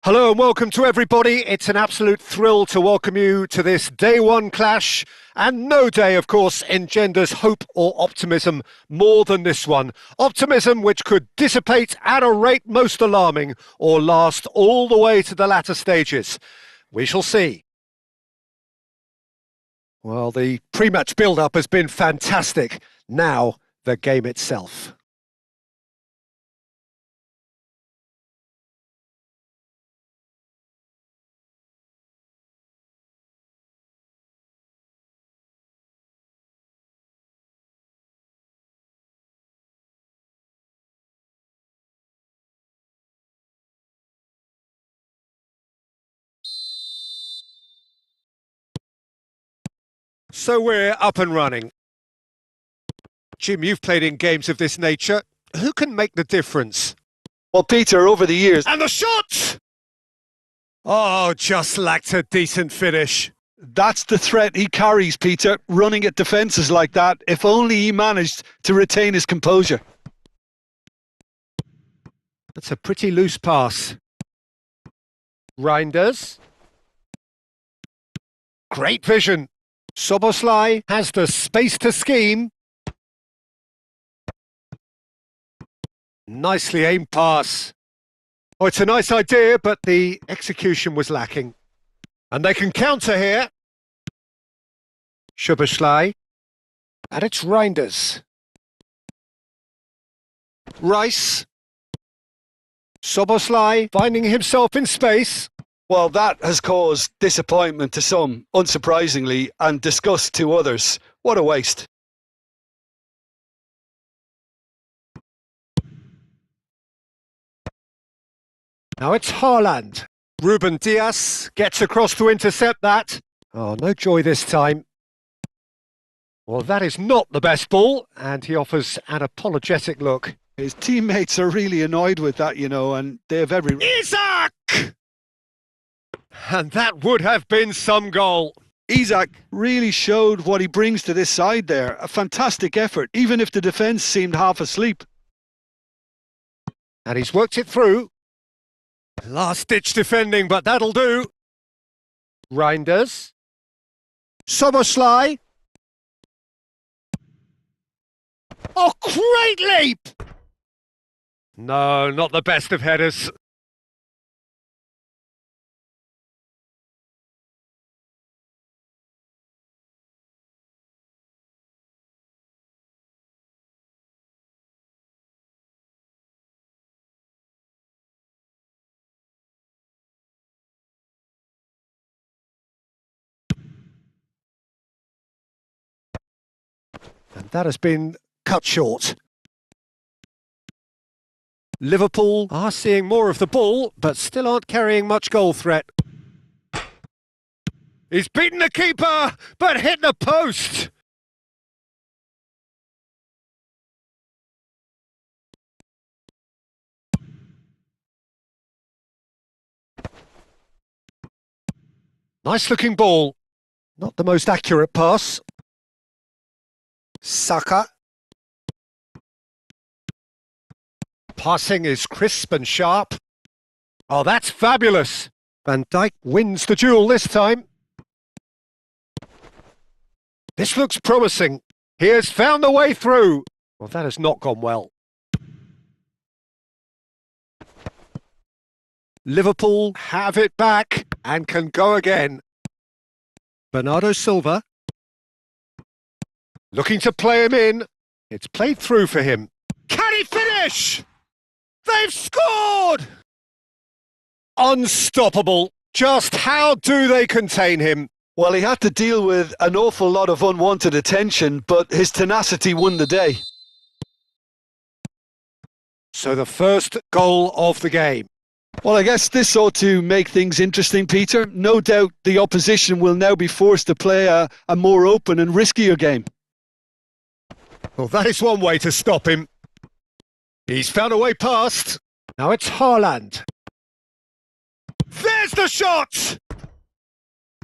Hello and welcome to everybody. It's an absolute thrill to welcome you to this day one clash. And no day, of course, engenders hope or optimism more than this one. Optimism which could dissipate at a rate most alarming or last all the way to the latter stages. We shall see. Well, the pre-match build-up has been fantastic. Now, the game itself. So we're up and running. Jim, you've played in games of this nature. Who can make the difference? Well, Peter, over the years... And the shot! Oh, just lacked a decent finish. That's the threat he carries, Peter, running at defences like that. If only he managed to retain his composure. That's a pretty loose pass. Reinders. Great vision. Soboslai has the space to scheme. Nicely aimed pass. Oh, it's a nice idea, but the execution was lacking. And they can counter here. Soboslai. And it's Reinders. Rice. Soboslai finding himself in space. Well, that has caused disappointment to some, unsurprisingly, and disgust to others. What a waste. Now it's Haaland. Ruben Dias gets across to intercept that. Oh, no joy this time. Well, that is not the best ball, and he offers an apologetic look. His teammates are really annoyed with that, and they have every... Isak! And that would have been some goal. Isak really showed what he brings to this side there. A fantastic effort, even if the defence seemed half asleep. And he's worked it through. Last-ditch defending, but that'll do. Reinders. Soboslai. Oh, great leap! No, not the best of headers. And that has been cut short. Liverpool are seeing more of the ball, but still aren't carrying much goal threat. He's beaten the keeper, but hit the post. Nice looking ball. Not the most accurate pass. Saka. Passing is crisp and sharp. Oh, that's fabulous. Van Dijk wins the duel this time. This looks promising. He has found the way through. Well, that has not gone well. Liverpool have it back and can go again. Bernardo Silva. Looking to play him in. It's played through for him. Can he finish? They've scored! Unstoppable. Just how do they contain him? Well, he had to deal with an awful lot of unwanted attention, but his tenacity won the day. So the first goal of the game. Well, I guess this ought to make things interesting, Peter. No doubt the opposition will now be forced to play a more open and riskier game. Well, that is one way to stop him. He's found a way past. Now it's Haaland. There's the shot!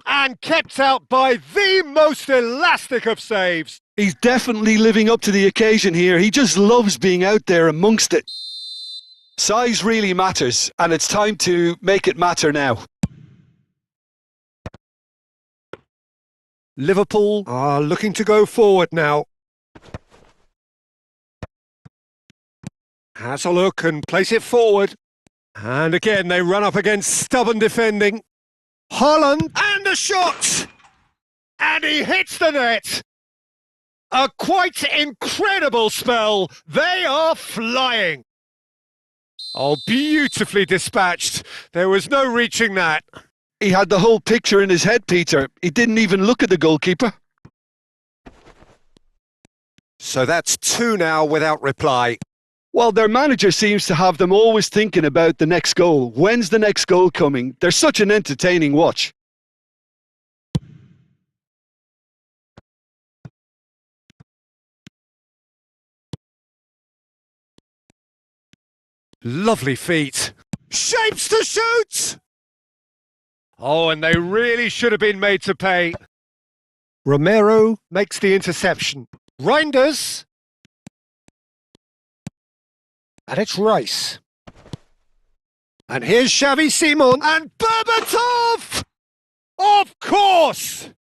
And kept out by the most elastic of saves. He's definitely living up to the occasion here. He just loves being out there amongst it. Size really matters, and it's time to make it matter now. Liverpool are looking to go forward now. Has a look and place it forward. And again, they run up against stubborn defending. Haaland and a shot! And he hits the net! A quite incredible spell. They are flying. Oh, beautifully dispatched. There was no reaching that. He had the whole picture in his head, Peter. He didn't even look at the goalkeeper. So that's 2 now without reply. Well, their manager seems to have them always thinking about the next goal. When's the next goal coming? They're such an entertaining watch. Lovely feet. Shapes to shoot! Oh, and they really should have been made to pay. Romero makes the interception. Reinders. And it's Rice. And here's Xavi Simon and Berbatov! Of course!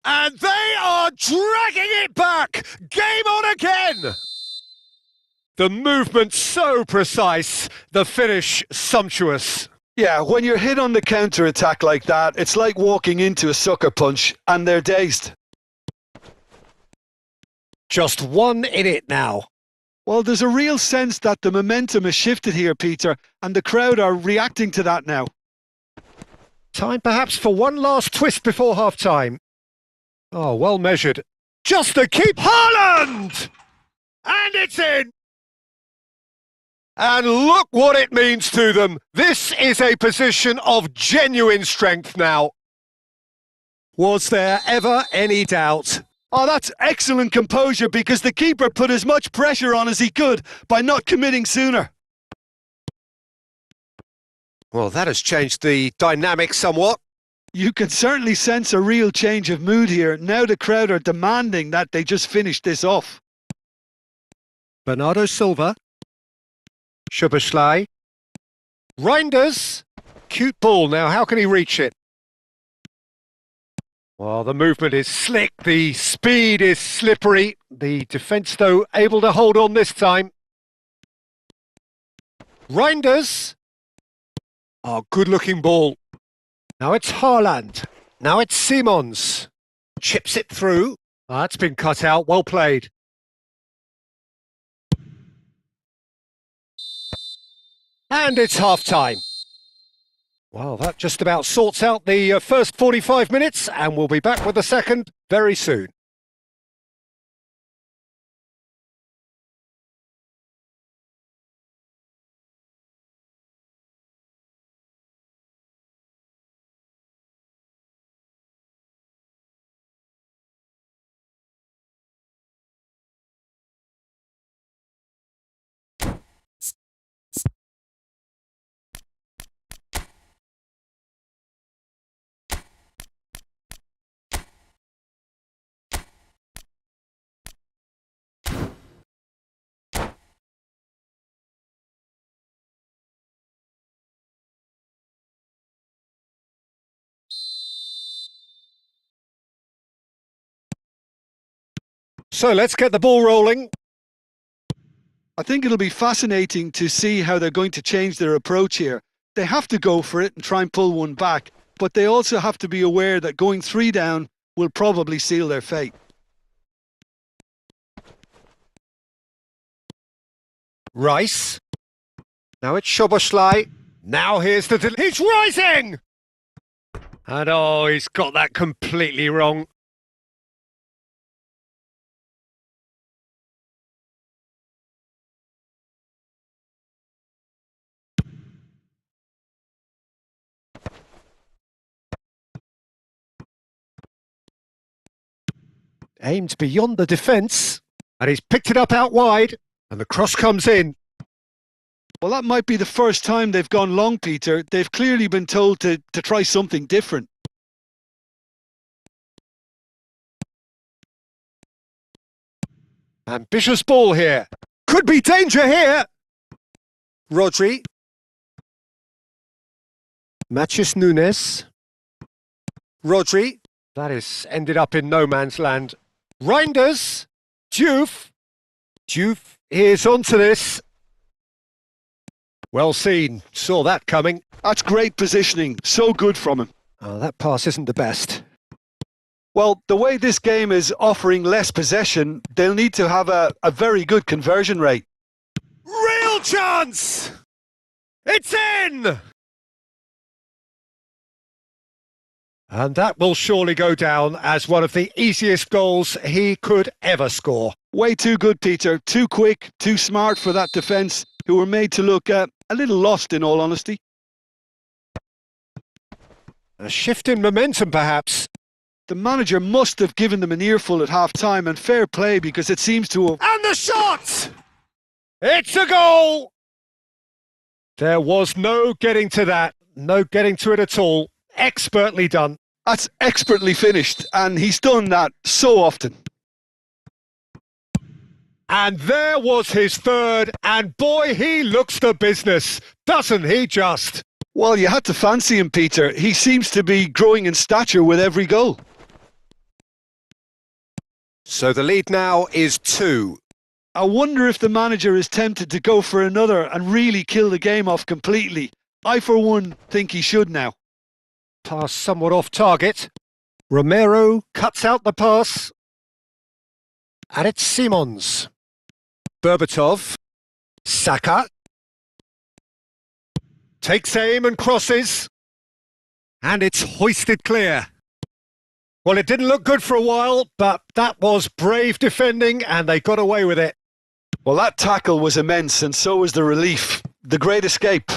And they are dragging it back! Game on again! The movement so precise, the finish sumptuous. Yeah, when you're hit on the counter-attack like that, it's like walking into a sucker punch, and they're dazed. Just 1 in it now. Well, there's a real sense that the momentum has shifted here, Peter, and the crowd are reacting to that now. Time perhaps for one last twist before half-time. Oh, well measured. Just to keep Haaland! And it's in! And look what it means to them. This is a position of genuine strength now. Was there ever any doubt? Oh, that's excellent composure because the keeper put as much pressure on as he could by not committing sooner. Well, that has changed the dynamic somewhat. You can certainly sense a real change of mood here. Now the crowd are demanding that they just finish this off. Bernardo Silva. Szoboszlai. Reinders. Cute ball. Now, how can he reach it? Well, the movement is slick. The speed is slippery. The defence, though, able to hold on this time. Reinders. Oh, good-looking ball. Now it's Haaland. Now it's Simons. Chips it through. Oh, that's been cut out. Well played. And it's half-time. Well, that just about sorts out the first 45 minutes, and we'll be back with the second very soon. So let's get the ball rolling. I think it'll be fascinating to see how they're going to change their approach here. They have to go for it and try and pull one back, but they also have to be aware that going 3 down will probably seal their fate. Rice. Now it's Szoboszlai. Now here's the... He's rising! And oh, he's got that completely wrong. Aimed beyond the defence, and he's picked it up out wide, and the cross comes in. Well, that might be the first time they've gone long, Peter. They've clearly been told to try something different. Ambitious ball here. Could be danger here. Rodri. Matheus Nunes. Rodri. That is ended up in no man's land. Reinders. Diouf. Diouf is onto this. Well seen. Saw that coming. That's great positioning. So good from him. Oh, that pass isn't the best. Well, the way this game is offering less possession, they'll need to have a very good conversion rate. Real chance! It's in! And that will surely go down as one of the easiest goals he could ever score. Way too good, Peter. Too quick, too smart for that defence, who were made to look a little lost, in all honesty. A shift in momentum, perhaps. The manager must have given them an earful at half-time, and fair play, because it seems to have... And the shot! It's a goal! There was no getting to that. No getting to it at all. Expertly done. That's expertly finished, and he's done that so often. And there was his third, and boy, he looks the business, doesn't he just? Well, you had to fancy him, Peter. He seems to be growing in stature with every goal. So the lead now is 2. I wonder if the manager is tempted to go for another and really kill the game off completely. I, for one, think he should now. Pass somewhat off target. Romero cuts out the pass. And it's Simons. Berbatov. Saka. Takes aim and crosses. And it's hoisted clear. Well, it didn't look good for a while, but that was brave defending and they got away with it. Well, that tackle was immense, and so was the relief. The great escape.